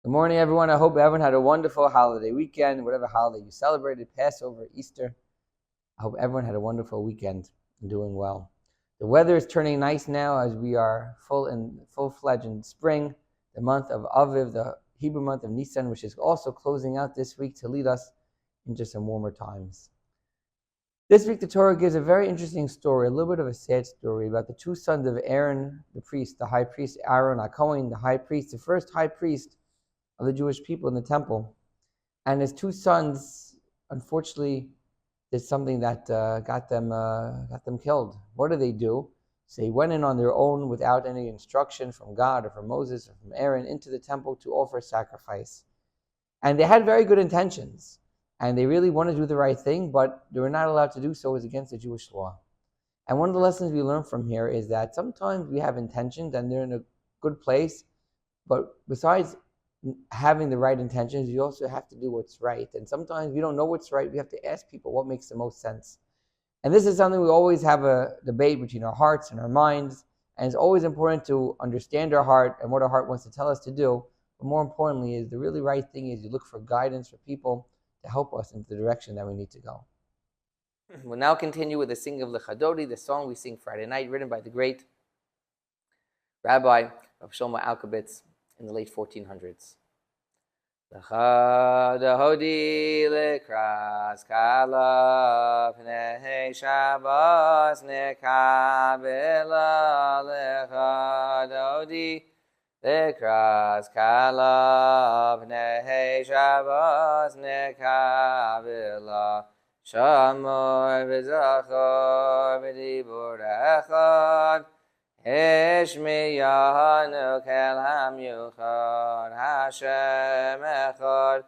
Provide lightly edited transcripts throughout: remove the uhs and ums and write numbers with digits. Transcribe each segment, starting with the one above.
Good morning, everyone. I hope everyone had a wonderful holiday weekend, whatever holiday you celebrated, Passover, Easter. I hope everyone had a wonderful weekend and doing well. The weather is turning nice now as we are full-fledged in spring, the month of Aviv, the Hebrew month of Nisan, which is also closing out this week to lead us into some warmer times. This week, the Torah gives a very interesting story, a little bit of a sad story about the two sons of Aaron, the priest, the high priest, Aaron HaKohen, the high priest, the first high priest of the Jewish people in the temple. And his two sons, unfortunately, did something that got them killed. What did they do? So they went in on their own without any instruction from God or from Moses or from Aaron into the temple to offer sacrifice. And they had very good intentions. And they really wanted to do the right thing, but they were not allowed to do so. It was against the Jewish law. And one of the lessons we learn from here is that sometimes we have intentions and they're in a good place, but besides having the right intentions, you also have to do what's right. And sometimes we don't know what's right. We have to ask people what makes the most sense. And this is something we always have a debate between our hearts and our minds. And it's always important to understand our heart and what our heart wants to tell us to do. But more importantly, is the really right thing is you look for guidance for people to help us into the direction that we need to go. We'll now continue with the singing of Lechadodi, the song we sing Friday night, written by the great Rabbi of Shlomo Alkabetz in the late 1400s. Lechadodi lekras kala pnei Shabbos nekabela lechadodi lekras kala pnei Shabbos nekabela shamor v'zachor v'dibur echad Ishmiyahanu kel hamyuchad Hashem echad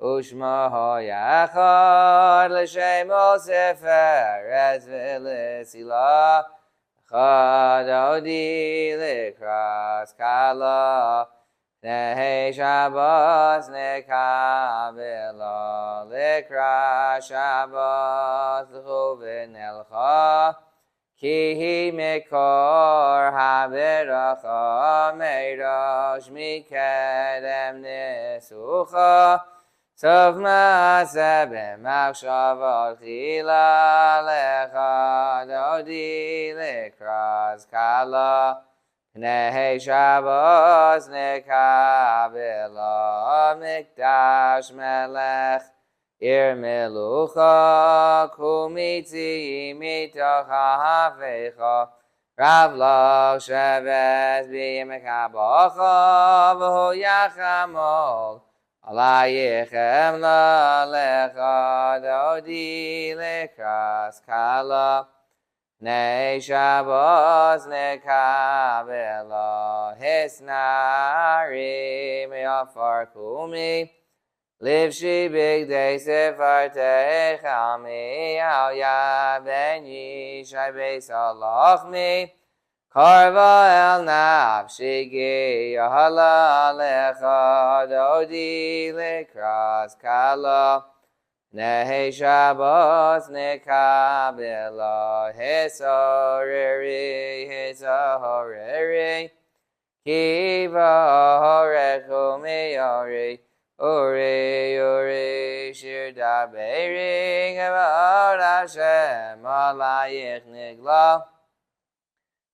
Ushmaho yachad L'shemo seferes v'lesila Chad odi l'kras kala Nehi Shabbos nekabela L'kras Shabbos l'chuvin elcha Ki mekor haberacha meirosh mikedem nesucha Sov ma'aseh b'machshavot chila lecha dodi lekras kala Pnei Shabbos nekabela mikdash melech Ir melucha kumitzi mitoch ha'afecha Rav lo shevet b'yemekabocha V'hu yachamol alayichem lalecha Dodi lekras kala Nei Shabbos nekabela Hisnari me'afar kumi Livshi big day sefarte chami al yad ben yishai beis alachmi Karva el nafshi gi yahala lecha dodi lekras kala Nehi Shabbos nekabela hisahoreri Kiva horechu miyori Ori, shir daberi, Gevod Hashem, alayich nigla.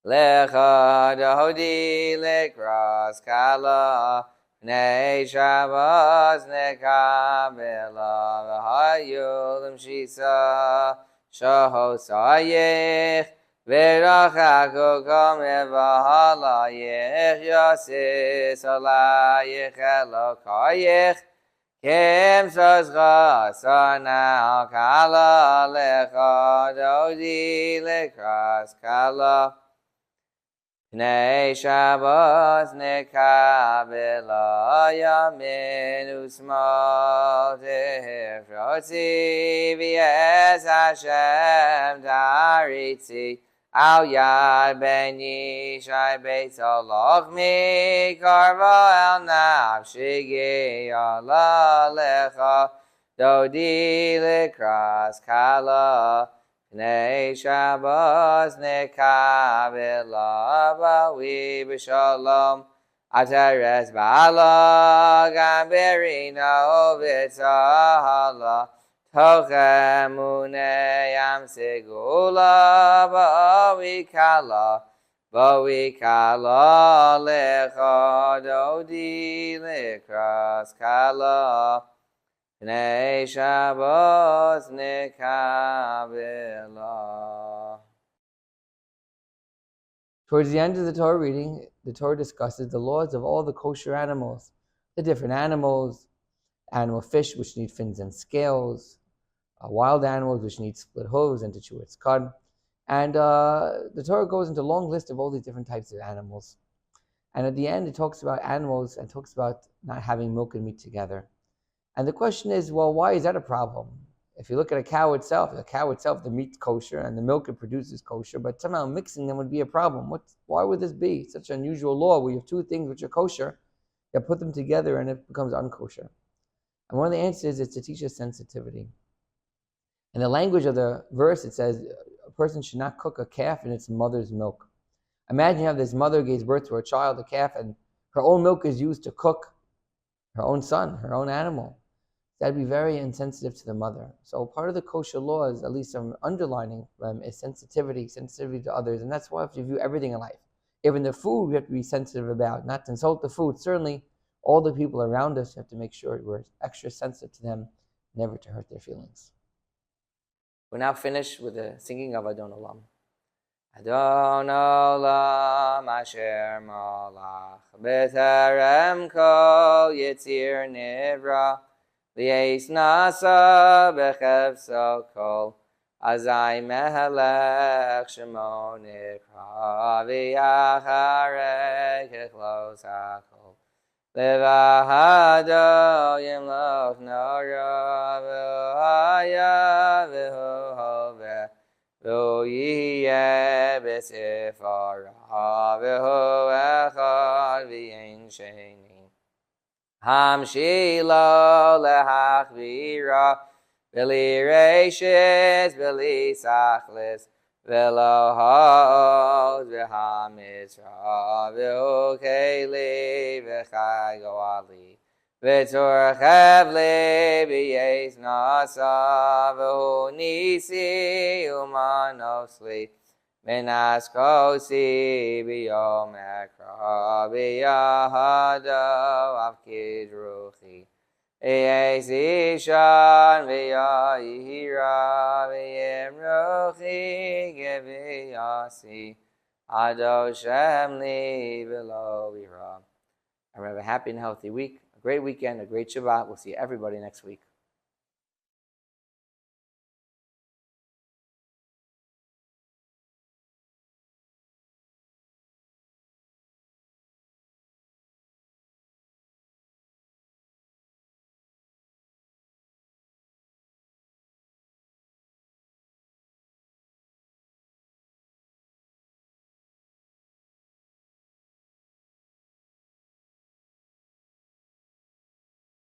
Lecha dodi lekras kala, Pnei Shabbos nekabela, V'hayu l'mshisa, shahosayich, V'rachaku kameh v'halayich, Yosis alayich elokayich, Kim sozcha sanal kala lecha dodi lekras kala. Pnei Shabbos nekabela yamin usmal tehefrotzi v'yes Hashem daritzi al yad ben yishai beis alachmi karva el nafshi giyala lecha dodi lekras kala Pnei Shabbos nekabela b'shalom Atares ba'ala gamberino v'tzahala tochem uneyam segula ba'wikala lechododi lekras kala Oneg Shabbat nekabela. Towards the end of the Torah reading, the Torah discusses the laws of all the kosher animals, the different animals, animal fish which need fins and scales, wild animals which need split hooves and to chew its cud. And the Torah goes into a long list of all these different types of animals. And at the end, it talks about animals and talks about not having milk and meat together. And the question is, well, why is that a problem? If you look at a cow itself, the meat's kosher and the milk it produces kosher, but somehow mixing them would be a problem. Why would this be such an unusual law where you have two things which are kosher, you put them together and it becomes unkosher? And one of the answers is to teach us sensitivity. In the language of the verse, it says a person should not cook a calf in its mother's milk. Imagine you have this mother gives birth to a child, a calf, and her own milk is used to cook her own son, her own animal. That'd be very insensitive to the mother. So part of the kosher laws, at least I'm underlining them, is sensitivity to others. And that's why we have to view everything in life. Even the food we have to be sensitive about, not to insult the food. Certainly, all the people around us have to make sure we're extra sensitive to them, never to hurt their feelings. We're now finished with the singing of Adon Olam. Adon Olam Asher Malach B'Terem Kol Yitzir Nivra Li'es Nasa B'Chefso Kol Azai Mehelech Shemo Nikra V'Yacharei Kechlos HaKol Levahado Yimloch Nora V'Haya V'Hoveh V'Yiyeh B'Sifara V'Hu Echad V'Yein Sheni Hamshilo lehachvira v'li reishis v'li sachlis v'lo ha'od v'hamizra v'ukeli v'chai goali v'torchev li v'yes nasa v'hu nisi umanosli Minas kosi biyom ekra biyahado avkid ruchi Eyes ishan v'yahira v'yem ruchi geviyasi Ado shem li v'lo v'ira. Have a happy and healthy week, a great weekend, a great Shabbat. We'll see everybody next week.